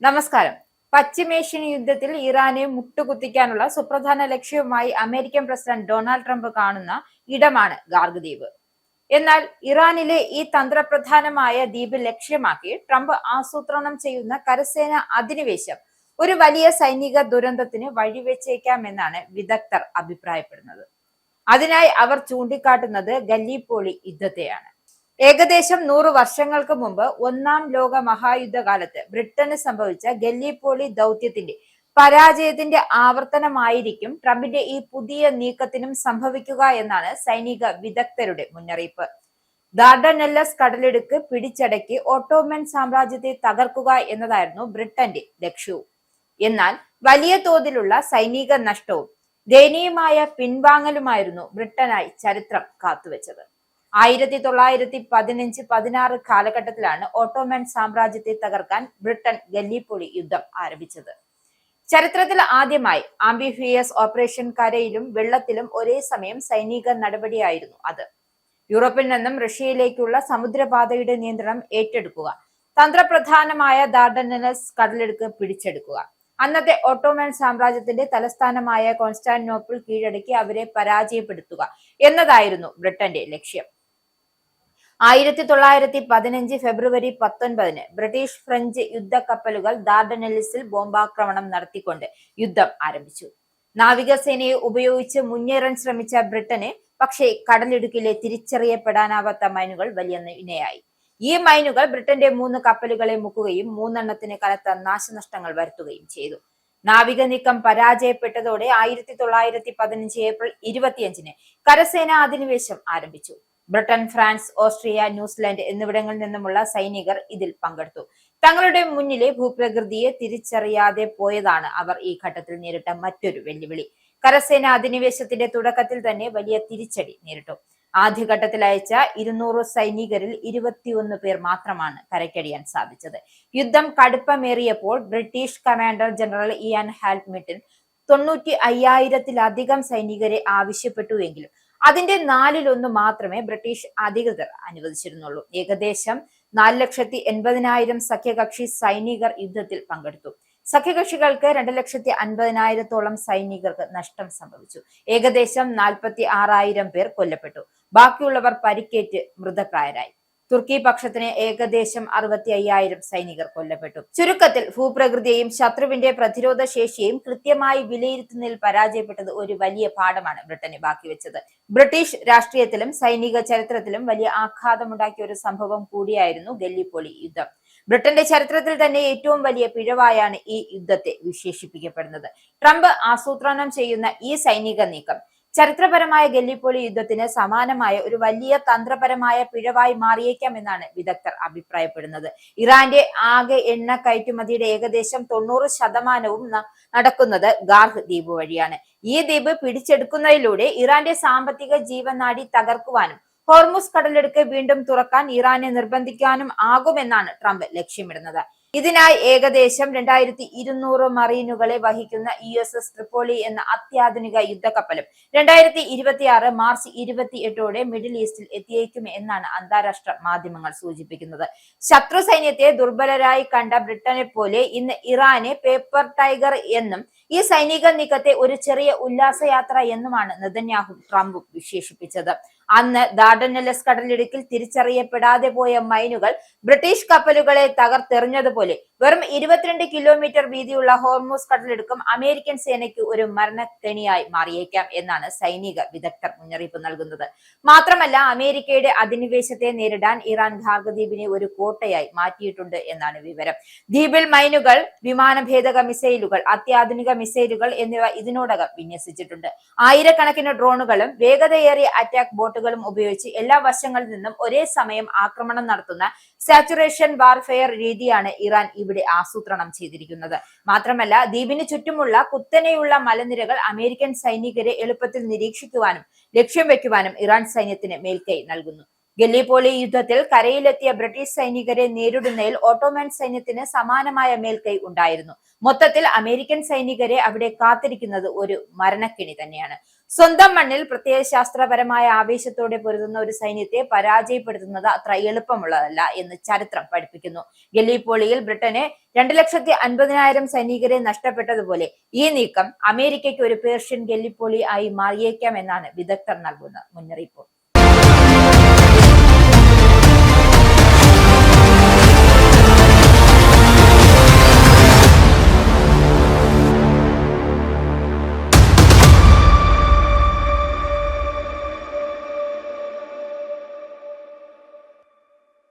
നമസ്കാരം. പശ്ചിമേഷ്യൻ യുദ്ധത്തിൽ ഇറാനെ മുട്ടുകുത്തിക്കാനുള്ള സുപ്രധാന ലക്ഷ്യവുമായി അമേരിക്കൻ പ്രസിഡന്റ് ഡൊണാൾഡ് ട്രംപ് കാണുന്ന ഇടമാണ് ഗാർഗ് ദ്വീപ്. എന്നാൽ ഇറാനിലെ ഈ തന്ത്രപ്രധാനമായ ദ്വീപ് ലക്ഷ്യമാക്കി ട്രംപ് ആസൂത്രണം ചെയ്യുന്ന കരസേന അധിനിവേശം ഒരു വലിയ സൈനിക ദുരന്തത്തിന് വഴിവെച്ചേക്കാമെന്നാണ് വിദഗ്ധർ അഭിപ്രായപ്പെടുന്നത്. അതിനായി അവർ ചൂണ്ടിക്കാട്ടുന്നത് ഗല്ലീപോളി യുദ്ധത്തെയാണ്. ഏകദേശം 100 വർഷങ്ങൾക്ക് മുമ്പ് ഒന്നാം ലോക മഹായുദ്ധകാലത്ത് ബ്രിട്ടന് സംഭവിച്ച ഗല്ലീപോളി ദൗത്യത്തിന്റെ പരാജയത്തിന്റെ ആവർത്തനമായിരിക്കും ട്രംപിന്റെ ഈ പുതിയ നീക്കത്തിനും സംഭവിക്കുക എന്നാണ് സൈനിക വിദഗ്ധരുടെ മുന്നറിയിപ്പ്. ദാർഡനെല്ലസ് കടലിടുക്ക് പിടിച്ചടക്കി ഓട്ടോമൻ സാമ്രാജ്യത്തെ തകർക്കുക എന്നതായിരുന്നു ബ്രിട്ടന്റെ ലക്ഷ്യവും. എന്നാൽ വലിയ തോതിലുള്ള സൈനിക നഷ്ടവും ദയനീയമായ പിൻവാങ്ങലുമായിരുന്നു ബ്രിട്ടനായി ചരിത്രം കാത്തുവെച്ചത്. 1915-16 കാലഘട്ടത്തിലാണ് ഓട്ടോമൻ സാമ്രാജ്യത്തെ തകർക്കാൻ ബ്രിട്ടൻ ഗല്ലീപോളി യുദ്ധം ആരംഭിച്ചത്. ചരിത്രത്തിൽ ആദ്യമായി ആംബിഫിയസ് ഓപ്പറേഷൻ കരയിലും വെള്ളത്തിലും ഒരേ സമയം സൈനിക നടപടിയായിരുന്നു അത്. യൂറോപ്പിൽ നിന്നും റഷ്യയിലേക്കുള്ള സമുദ്രപാതയുടെ നിയന്ത്രണം ഏറ്റെടുക്കുക, തന്ത്രപ്രധാനമായ ദാർഡനെല്ലസ് കടലിടുക്ക് പിടിച്ചെടുക്കുക, അന്നത്തെ ഓട്ടോമൻ സാമ്രാജ്യത്തിന്റെ തലസ്ഥാനമായ കോൺസ്റ്റാന്റിനോപ്പിൾ കീഴടക്കി അവരെ പരാജയപ്പെടുത്തുക എന്നതായിരുന്നു ബ്രിട്ടന്റെ ലക്ഷ്യം. 1915 ഫെബ്രുവരി 19 ബ്രിട്ടീഷ് ഫ്രഞ്ച് യുദ്ധക്കപ്പലുകൾ ദാർഡനെല്ലസിൽ ബോംബാക്രമണം നടത്തിക്കൊണ്ട് യുദ്ധം ആരംഭിച്ചു. നാവികസേനയെ ഉപയോഗിച്ച് മുന്നേറാൻ ശ്രമിച്ച ബ്രിട്ടന് പക്ഷേ കടലിടുക്കിലെ തിരിച്ചറിയപ്പെടാനാവാത്ത മൈനുകൾ വലിയ ഇണയായി. ഈ മൈനുകൾ ബ്രിട്ടന്റെ 3 കപ്പലുകളെ മുക്കുകയും 3 എണ്ണത്തിന് കനത്ത നാശനഷ്ടങ്ങൾ വരുത്തുകയും ചെയ്തു. നാവിക നീക്കം പരാജയപ്പെട്ടതോടെ 1915 ഏപ്രിൽ 25 കരസേന അധിനിവേശം ആരംഭിച്ചു. ബ്രിട്ടൻ, ഫ്രാൻസ്, ഓസ്ട്രിയ, ന്യൂസിലാൻഡ് എന്നിവിടങ്ങളിൽ നിന്നുമുള്ള സൈനികർ ഇതിൽ പങ്കെടുത്തു. തങ്ങളുടെ മുന്നിലെ ഭൂപ്രകൃതിയെ തിരിച്ചറിയാതെ പോയതാണ് അവർ ഈ ഘട്ടത്തിൽ നേരിട്ട മറ്റൊരു വെല്ലുവിളി. കരസേന അധിനിവേശത്തിന്റെ തുടക്കത്തിൽ തന്നെ വലിയ തിരിച്ചടി നേരിട്ടു. ആദ്യഘട്ടത്തിൽ അയച്ച 200 സൈനികരിൽ 21 പേർ മാത്രമാണ് കരയ്ക്കടിയാൻ സാധിച്ചത്. യുദ്ധം കടുപ്പമേറിയപ്പോൾ ബ്രിട്ടീഷ് കമാൻഡർ ജനറൽ ഇയാൻ ഹാൽമിൽട്ടൺ 95,000-ത്തിലധികം സൈനികരെ ആവശ്യപ്പെട്ടുവെങ്കിലും അതിന്റെ 1/4 മാത്രമേ ബ്രിട്ടീഷ് അധികൃതർ അനുവദിച്ചിരുന്നുള്ളൂ. ഏകദേശം 4,80,000 സഖ്യകക്ഷി സൈനികർ യുദ്ധത്തിൽ പങ്കെടുത്തു. സഖ്യകക്ഷികൾക്ക് 2,50,000-ത്തോളം സൈനികർക്ക് നഷ്ടം സംഭവിച്ചു. ഏകദേശം 46,000 പേർ കൊല്ലപ്പെട്ടു. ബാക്കിയുള്ളവർ പരിക്കേറ്റ് മൃതപ്രായരായി. തുർക്കി പക്ഷത്തിന് ഏകദേശം 65,000 സൈനികർ കൊല്ലപ്പെട്ടു. ചുരുക്കത്തിൽ ഭൂപ്രകൃതിയെയും ശത്രുവിന്റെ പ്രതിരോധ ശേഷിയെയും കൃത്യമായി വിലയിരുത്തുന്നതിൽ പരാജയപ്പെട്ടത് ഒരു വലിയ പാഠമാണ് ബ്രിട്ടന് ബാക്കിവെച്ചത്. ബ്രിട്ടീഷ് രാഷ്ട്രീയത്തിലും സൈനിക ചരിത്രത്തിലും വലിയ ആഘാതമുണ്ടാക്കിയ ഒരു സംഭവം കൂടിയായിരുന്നു ഗല്ലീപോളി യുദ്ധം. ബ്രിട്ടന്റെ ചരിത്രത്തിൽ തന്നെ ഏറ്റവും വലിയ പിഴവായാണ് ഈ യുദ്ധത്തെ വിശേഷിപ്പിക്കപ്പെടുന്നത്. ട്രംപ് ആസൂത്രണം ചെയ്യുന്ന ഈ സൈനിക നീക്കം ചരിത്രപരമായ ഗല്ലീപോളി യുദ്ധത്തിന് സമാനമായ ഒരു വലിയ തന്ത്രപരമായ പിഴവായി മാറിയേക്കാം എന്നാണ് വിദഗ്ധർ അഭിപ്രായപ്പെടുന്നത്. ഇറാന്റെ ആകെ എണ്ണ കയറ്റുമതിയുടെ ഏകദേശം 90% നടക്കുന്നത് ഗാർഗ് ദ്വീപ് വഴിയാണ്. ഈ ദ്വീപ് പിടിച്ചെടുക്കുന്നതിലൂടെ ഇറാന്റെ സാമ്പത്തിക ജീവനാഡി തകർക്കുവാനും ഹോർമുസ് കടലിടുക്ക് വീണ്ടും തുറക്കാൻ ഇറാനെ നിർബന്ധിക്കാനും ആകുമെന്നാണ് ട്രംപ് ലക്ഷ്യമിടുന്നത്. ഇതിനായി ഏകദേശം 2,200 മറീനുകളെ വഹിക്കുന്ന USS ട്രിപ്പോളി എന്ന അത്യാധുനിക യുദ്ധക്കപ്പലും 2026 മാർച്ച് 28 മിഡിൽ ഈസ്റ്റിൽ എത്തിയേക്കും എന്നാണ് അന്താരാഷ്ട്ര മാധ്യമങ്ങൾ സൂചിപ്പിക്കുന്നത്. ശത്രു സൈന്യത്തെ ദുർബലരായി കണ്ട ബ്രിട്ടനെ പോലെ ഇന്ന് ഇറാനെ പേപ്പർ ടൈഗർ എന്നും ഈ സൈനിക നീക്കത്തെ ഒരു ചെറിയ ഉല്ലാസയാത്ര എന്നുമാണ് നെതന്യാഹുവും ട്രംപും വിശേഷിപ്പിച്ചത്. അന്ന് ദാർഡനെല്ലസ് കടലിടുക്കിൽ തിരിച്ചറിയപ്പെടാതെ പോയ മൈനുകൾ ബ്രിട്ടീഷ് കപ്പലുകളെ തകർത്തെറിഞ്ഞതുപോലെ വെറും 22 കിലോമീറ്റർ വീതിയുള്ള ഹോർമുസ് കടലിടുക്കും അമേരിക്കൻ സേനയ്ക്ക് ഒരു മരണക്കെണിയായി മാറിയേക്കാം എന്നാണ് സൈനിക വിദഗ്ധർ മുന്നറിയിപ്പ് നൽകുന്നത്. മാത്രമല്ല, അമേരിക്കയുടെ അധിനിവേശത്തെ നേരിടാൻ ഇറാൻ ഗാർഗ് ദ്വീപിനെ ഒരു കോട്ടയായി മാറ്റിയിട്ടുണ്ട് എന്നാണ് വിവരം. ദ്വീപിൽ മൈനുകൾ, വിമാനഭേദക മിസൈലുകൾ, അത്യാധുനിക മിസൈലുകൾ എന്നിവ ഇതിനോടകം വിന്യസിച്ചിട്ടുണ്ട്. ആയിരക്കണക്കിന് ഡ്രോണുകളും വേഗതയേറിയ അറ്റാക്ക് ബോട്ടുകളും ഉപയോഗിച്ച് എല്ലാ വശങ്ങളിൽ നിന്നും ഒരേ സമയം ആക്രമണം നടത്തുന്ന സാച്ചുറേഷൻ വാർഫെയർ രീതിയാണ് ഇറാൻ ഇവിടെ ആസൂത്രണം ചെയ്തിരിക്കുന്നത്. മാത്രമല്ല, ദ്വീപിന് ചുറ്റുമുള്ള കുത്തനെയുള്ള മലനിരകൾ അമേരിക്കൻ സൈനികരെ എളുപ്പത്തിൽ നിരീക്ഷിക്കുവാനും ലക്ഷ്യം വെക്കുവാനും ഇറാൻ സൈന്യത്തിന് മേൽക്കൈ നൽകുന്നു. ഗല്ലീപോളി യുദ്ധത്തിൽ കരയിലെത്തിയ ബ്രിട്ടീഷ് സൈനികരെ നേരിടുന്നതിൽ ഓട്ടോമൻ സൈന്യത്തിന് സമാനമായ മേൽക്കൈ ഉണ്ടായിരുന്നു. മൊത്തത്തിൽ അമേരിക്കൻ സൈനികരെ അവിടെ കാത്തിരിക്കുന്നത് ഒരു മരണക്കെണി തന്നെയാണ്. സ്വന്തം മണ്ണിൽ പ്രത്യയശാസ്ത്രപരമായ ആവേശത്തോടെ പൊരുതുന്ന ഒരു സൈന്യത്തെ പരാജയപ്പെടുത്തുന്നത് അത്ര എളുപ്പമുള്ളതല്ല എന്ന് ചരിത്രം പഠിപ്പിക്കുന്നു. ഗല്ലീപോളിയിൽ ബ്രിട്ടന് 2,50,000 സൈനികരെ നഷ്ടപ്പെട്ടതുപോലെ ഈ നീക്കം അമേരിക്കയ്ക്ക് ഒരു പേർഷ്യൻ ഗല്ലിപ്പോളി ആയി മാറിയേക്കാം എന്നാണ് വിദഗ്ധർ നൽകുന്ന മുന്നറിയിപ്പ്.